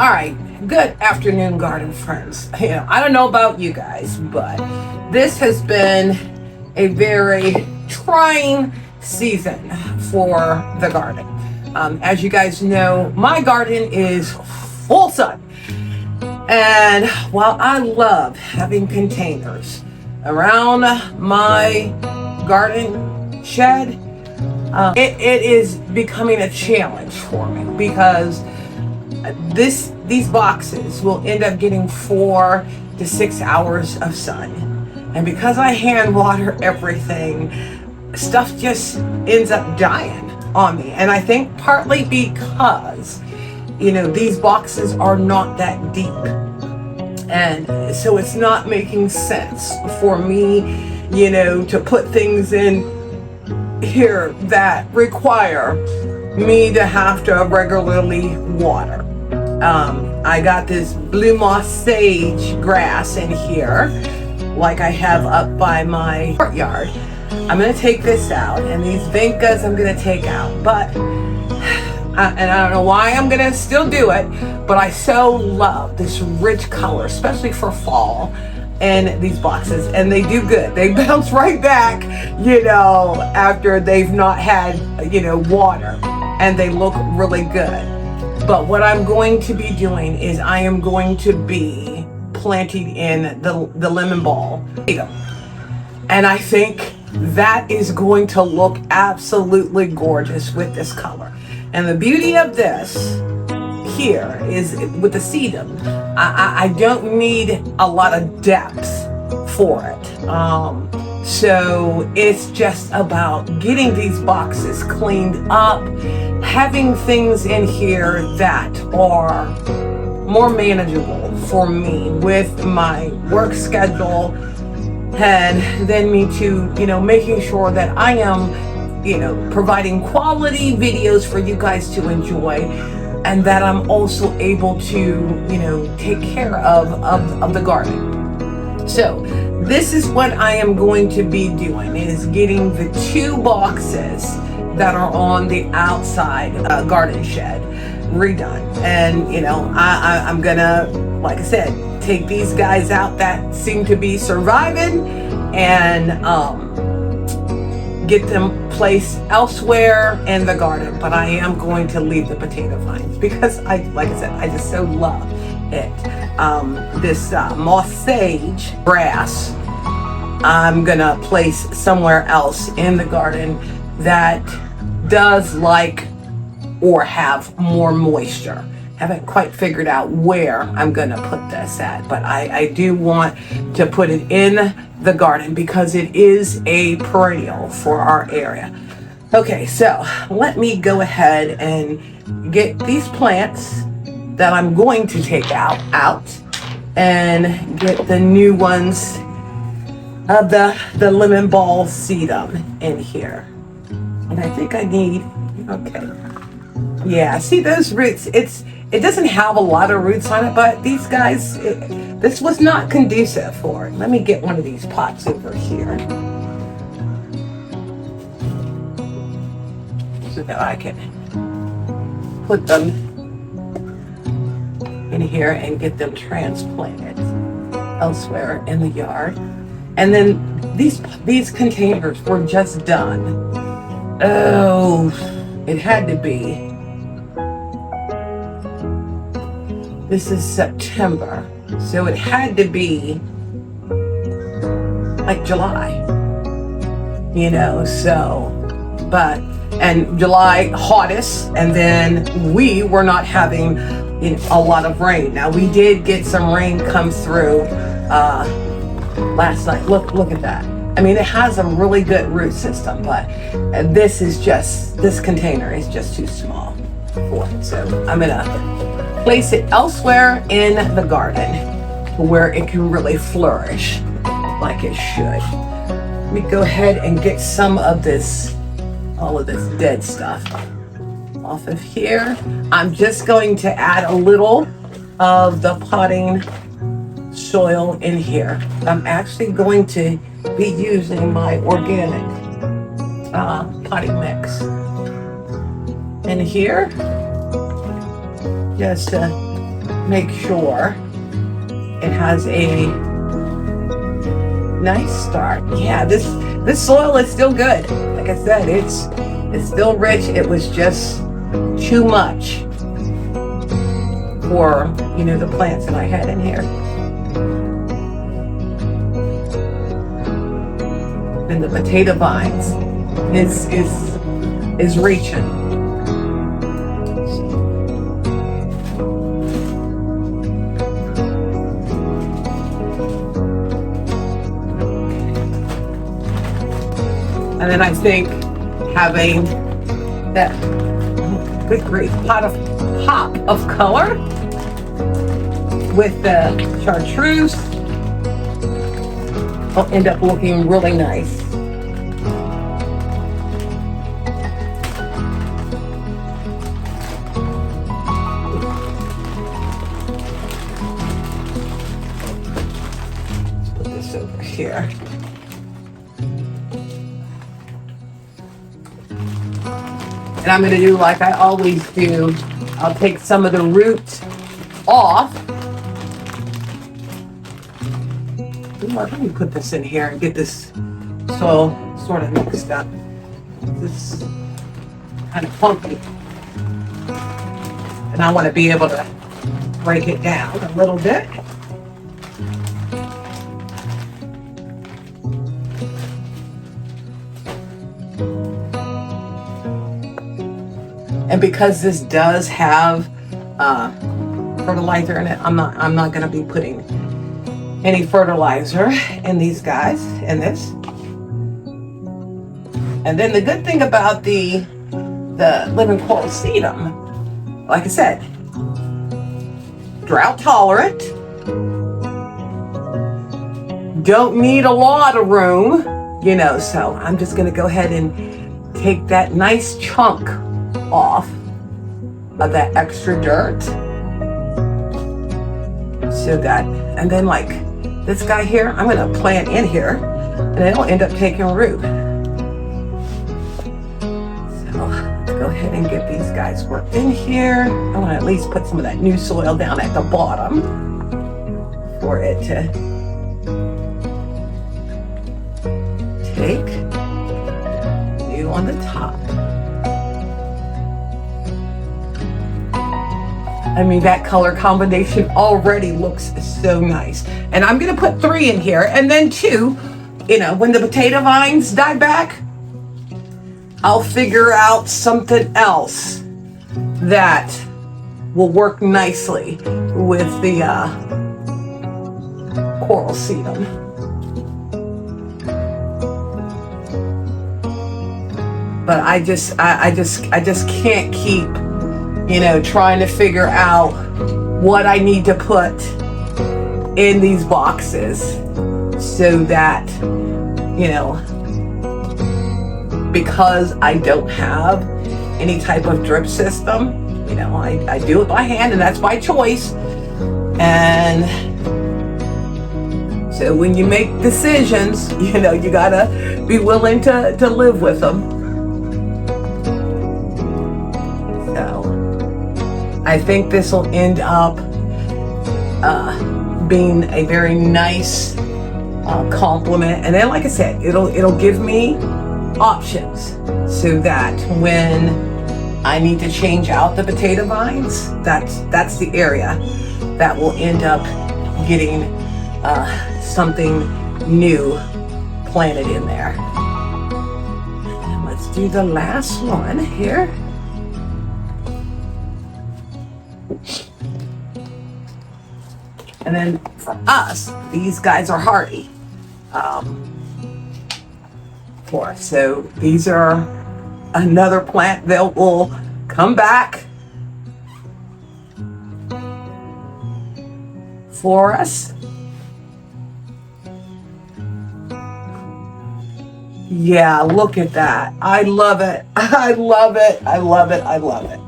All right, good afternoon, garden friends. I don't know about you guys, but this has been a very trying season for the garden. As you guys know, my garden is full sun. And while I love having containers around my garden shed, it is becoming a challenge for me because these boxes will end up getting 4 to 6 hours of sun. And because I hand water everything, stuff just ends up dying on me. And I think partly because, these boxes are not that deep. And so it's not making sense for me, to put things in here that require me to have to regularly water. I got this blue moss sage grass in here, like I have up by my courtyard. I'm going to take this out, and these vincas I'm going to take out, but and I don't know why I'm going to still do it, but I so love this rich color, especially for fall, in these boxes, and they do good. They bounce right back, after they've not had, water, and they look really good. But what I'm going to be doing is I am going to be planting in the lemon ball sedum. And I think that is going to look absolutely gorgeous with this color. And the beauty of this here is with the sedum, I don't need a lot of depth for it. So it's just about getting these boxes cleaned up, having things in here that are more manageable for me with my work schedule, and then me to, making sure that I am, providing quality videos for you guys to enjoy, and that I'm also able to, take care of the garden. So this is what I am going to be doing, is getting the 2 boxes that are on the outside garden shed redone. And, I'm gonna, like I said, take these guys out that seem to be surviving and get them placed elsewhere in the garden. But I am going to leave the potato vines because like I said, I just so love it. This moss sage grass, I'm gonna place somewhere else in the garden that does like or have more moisture. Haven't quite figured out where I'm gonna put this at, but I do want to put it in the garden because it is a perennial for our area. Okay, so let me go ahead and get these plants that I'm going to take out and get the new ones of the lemon ball sedum in here. And I think I need, okay. Yeah, see those roots, it doesn't have a lot of roots on it, but these guys, this was not conducive for it. Let me get one of these pots over here so that I can put them in here and get them transplanted elsewhere in the yard. And then these containers were just done. Oh, it had to be. This is September, so it had to be like July, and July hottest, and then we were not having a lot of rain. Now we did get some rain come through last night. Look at that. I mean, it has a really good root system, but this container is just too small for it. So I'm gonna place it elsewhere in the garden where it can really flourish like it should. Let me go ahead and get some of all of this dead stuff off of here. I'm just going to add a little of the potting soil in here. I'm actually going to be using my organic potting mix in here, just to make sure it has a nice start. Yeah, this soil is still good. Like I said, it's still rich. It was just too much for, you know, the plants that I had in here. And the potato vines is reaching. And then I think having that good grief pop of color with the chartreuse will end up looking really nice. Let's put this over here. And I'm going to do like I always do. I'll take some of the root off. Let me put this in here and get this soil sort of mixed up. This is kind of funky. And I want to be able to break it down a little bit. And because this does have fertilizer in it, I'm not going to be putting any fertilizer in these guys, in this. And then the good thing about the Lemon Coral Sedum, like I said, drought tolerant, don't need a lot of room, you know, so I'm just going to go ahead and take that nice chunk off of that extra dirt, so that, and then like this guy here, I'm going to plant in here and it'll end up taking root. So let's go ahead and get these guys worked in here. I want to at least put some of that new soil down at the bottom for it to take new on the top. I mean, that color combination already looks so nice. And I'm gonna put 3 in here, and then 2, you know, when the potato vines die back, I'll figure out something else that will work nicely with the coral sedum. But I just can't keep, you know, trying to figure out what I need to put in these boxes so that, you know, because I don't have any type of drip system, you know, I do it by hand, and that's by choice. And so when you make decisions, you know, you gotta be willing to live with them. I think this will end up being a very nice complement, and then, like I said, it'll give me options so that when I need to change out the potato vines, that's the area that will end up getting something new planted in there. And let's do the last one here. And then for us, these guys are hardy for us. So these are another plant that will come back for us. Yeah, look at that. I love it. I love it. I love it. I love it.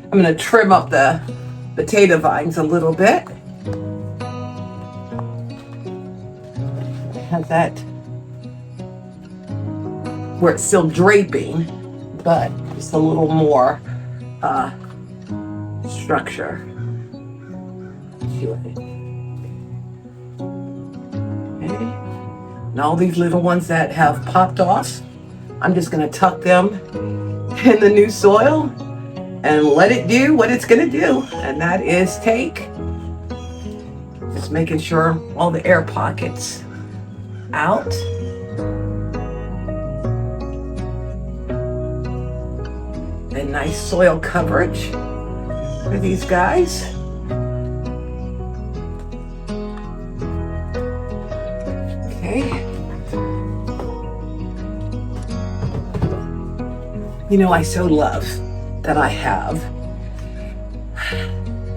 I'm going to trim up the potato vines a little bit. Have that where it's still draping, but just a little more structure. to it. Okay. And all these little ones that have popped off, I'm just going to tuck them in the new soil and let it do what it's going to do. And that is just making sure all the air pockets out. And nice soil coverage for these guys. Okay. You know, I so love that I have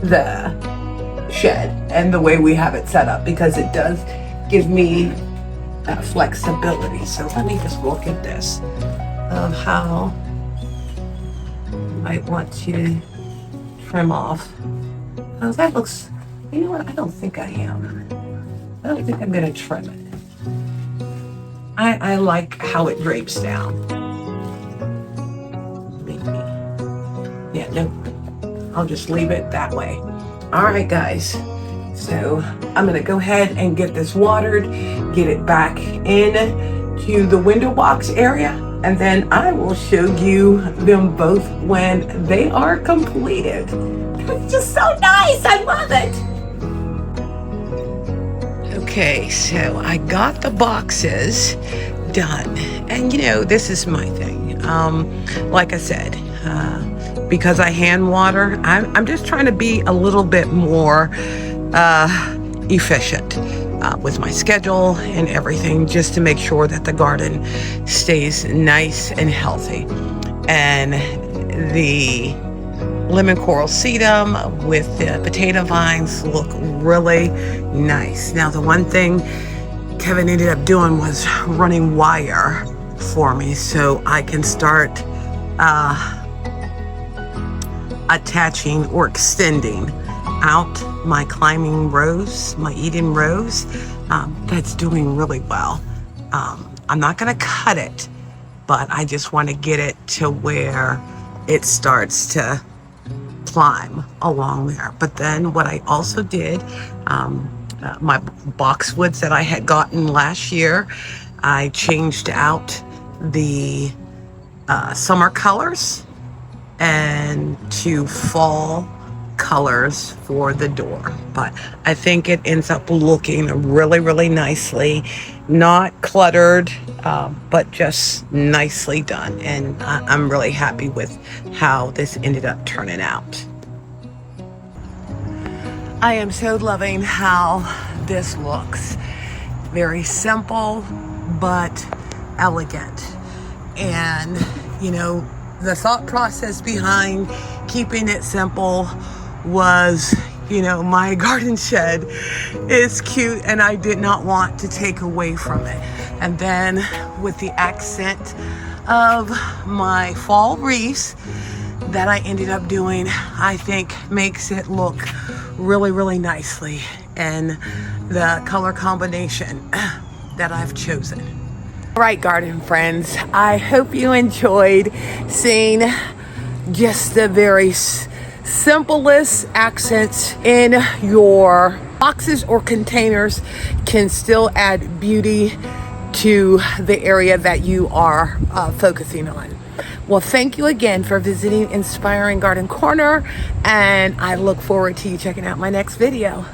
the shed and the way we have it set up, because it does give me that flexibility. So let me just look at this of how I want to trim off. Oh, that looks, you know what? I don't think I am. I don't think I'm going to trim it. I like how it drapes down. Maybe. Yeah, no. I'll just leave it that way. All right, guys. So I'm going to go ahead and get this watered, get it back in to the window box area, and then I will show you them both when they are completed. It's just so nice. I love it. Okay, so I got the boxes done. And you know, this is my thing. Like I said, because I hand water, I'm just trying to be a little bit more efficient with my schedule and everything, just to make sure that the garden stays nice and healthy. And the Lemon Coral Sedum with the potato vines look really nice. Now, the one thing Kevin ended up doing was running wire for me so I can start attaching or extending out my climbing rose, my Eden rose. That's doing really well. I'm not going to cut it, but I just want to get it to where it starts to climb along there. But then what I also did, my boxwoods that I had gotten last year, I changed out the summer colors and to fall colors for the door. But I think it ends up looking really, really nicely, not cluttered, but just nicely done. And I'm really happy with how this ended up turning out. I am so loving how this looks. Very simple, but elegant. And, you know, the thought process behind keeping it simple was, you know, my garden shed is cute and I did not want to take away from it. And then with the accent of my fall wreaths that I ended up doing, I think makes it look really, really nicely. And the color combination that I've chosen. All right, garden friends, I hope you enjoyed seeing just the very simplest accents in your boxes or containers can still add beauty to the area that you are focusing on. Well, thank you again for visiting Inspiring Garden Corner, and I look forward to you checking out my next video.